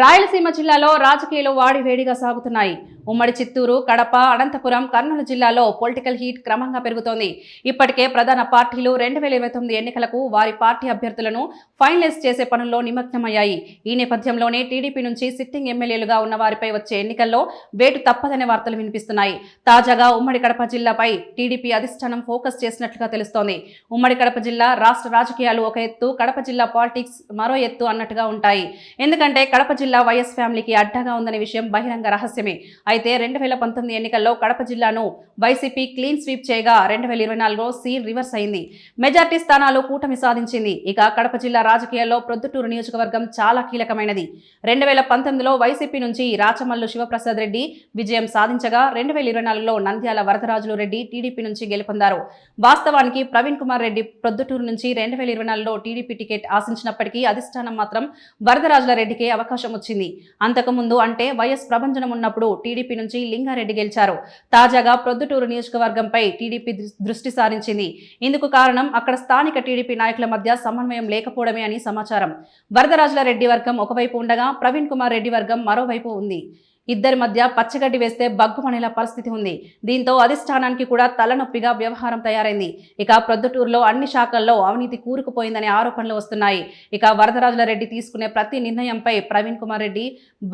రాయలసీమ జిల్లాలో రాజకీయాలు వాడివేడిగా సాగుతున్నాయి. ఉమ్మడి చిత్తూరు, కడప, అనంతపురం, కర్నూలు జిల్లాలో పొలిటికల్ హీట్ క్రమంగా పెరుగుతోంది. ఇప్పటికే ప్రధాన పార్టీలు 2029 ఎన్నికలకు వారి పార్టీ అభ్యర్థులను ఫైనలైజ్ చేసే పనుల్లో నిమగ్నమయ్యాయి. ఈ నేపథ్యంలోనే టీడీపీ నుంచి సిట్టింగ్ ఎమ్మెల్యేలుగా ఉన్న వారిపై వచ్చే ఎన్నికల్లో వేటు తప్పదనే వార్తలు వినిపిస్తున్నాయి. తాజాగా ఉమ్మడి కడప జిల్లాపై టీడీపీ అధిష్టానం ఫోకస్ చేసినట్లుగా తెలుస్తోంది. ఉమ్మడి కడప జిల్లా రాష్ట్ర రాజకీయాలు ఒక ఎత్తు, కడప జిల్లా పాలిటిక్స్ మరో ఎత్తు అన్నట్టుగా ఉంటాయి. ఎందుకంటే కడప జిల్లా వైఎస్ ఫ్యామిలీకి అడ్డగా ఉందనే విషయం బహిరంగ రహస్యమే. అయితే 2019 ఎన్నికల్లో కడప జిల్లాను వైసీపీ క్లీన్ స్వీప్ చేయగా 2024లో సీన్ రివర్స్ అయింది. మెజార్టీ స్థానాలు కూటమి సాధించింది. ఇక కడప జిల్లా రాజకీయాల్లో ప్రొద్దుటూరు నియోజకవర్గం చాలా కీలకమైనది. 2019లో వైసీపీ నుంచి రాచమల్లు శివప్రసాద్ రెడ్డి విజయం సాధించగా 2024లో నంద్యాల వరదరాజులు రెడ్డి టీడీపీ నుంచి గెలుపొందారు. వాస్తవానికి ప్రవీణ్ కుమార్ రెడ్డి ప్రొద్దుటూరు నుంచి 2024లో టీడీపీ టికెట్ ఆశించినప్పటికీ అధిష్టానం మాత్రం వరదరాజుల రెడ్డికే అవకాశం వచ్చింది. అంతకుముందు అంటే వైఎస్ ప్రభంజనం ఉన్నప్పుడు టీడీపీ నుంచి లింగారెడ్డి గెలిచారు. తాజాగా ప్రొద్దుటూరు నియోజకవర్గంపై టీడీపీ దృష్టి సారించింది. ఇందుకు కారణం అక్కడ స్థానిక టీడీపీ నాయకుల మధ్య సమన్వయం లేకపోవడమే అని సమాచారం. వరదరాజుల రెడ్డి వర్గం ఒకవైపు ఉండగా ప్రవీణ్ కుమార్ రెడ్డి వర్గం మరోవైపు ఉంది. ఇద్దరి మధ్య పచ్చగడ్డి వేస్తే బగ్గుమనేలా పరిస్థితి ఉంది. దీంతో అధిష్టానానికి కూడా తలనొప్పిగా వ్యవహారం తయారైంది. ఇక ప్రొద్దుటూరులో అన్ని శాఖల్లో అవినీతి కూరుకుపోయిందనే ఆరోపణలు వస్తున్నాయి. ఇక వరదరాజుల రెడ్డి తీసుకునే ప్రతి నిర్ణయంపై ప్రవీణ్ కుమార్ రెడ్డి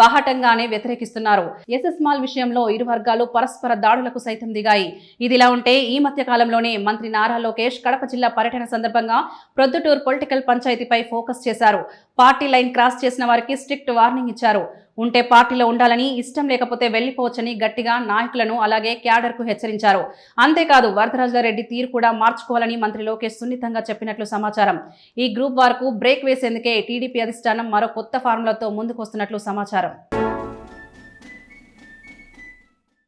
బాహటంగానే వ్యతిరేకిస్తున్నారు. ఎస్ఎస్ మాల్ విషయంలో ఇరు వర్గాలు పరస్పర దాడులకు సైతం దిగాయి. ఇదిలా ఉంటే ఈ మధ్య కాలంలోనే మంత్రి నారా లోకేష్ కడప జిల్లా పర్యటన సందర్భంగా ప్రొద్దుటూరు పొలిటికల్ పంచాయతీపై ఫోకస్ చేశారు. పార్టీ లైన్ క్రాస్ చేసిన వారికి స్ట్రిక్ట్ వార్నింగ్ ఇచ్చారు. ఉంటే పార్టీలో ఉండాలని, ఇష్టం లేకపోతే వెళ్లిపోవచ్చని గట్టిగా నాయకులను అలాగే క్యాడర్కు హెచ్చరించారు. అంతేకాదు వరదరాజుల రెడ్డి తీరు కూడా మార్చుకోవాలని మంత్రి లోకేష్ సున్నితంగా చెప్పినట్లు సమాచారం. ఈ గ్రూప్ వార్కు బ్రేక్ వేసేందుకే టీడీపీ అధిష్టానం మరో కొత్త ఫార్ములాతో ముందుకొస్తున్నట్లు సమాచారం.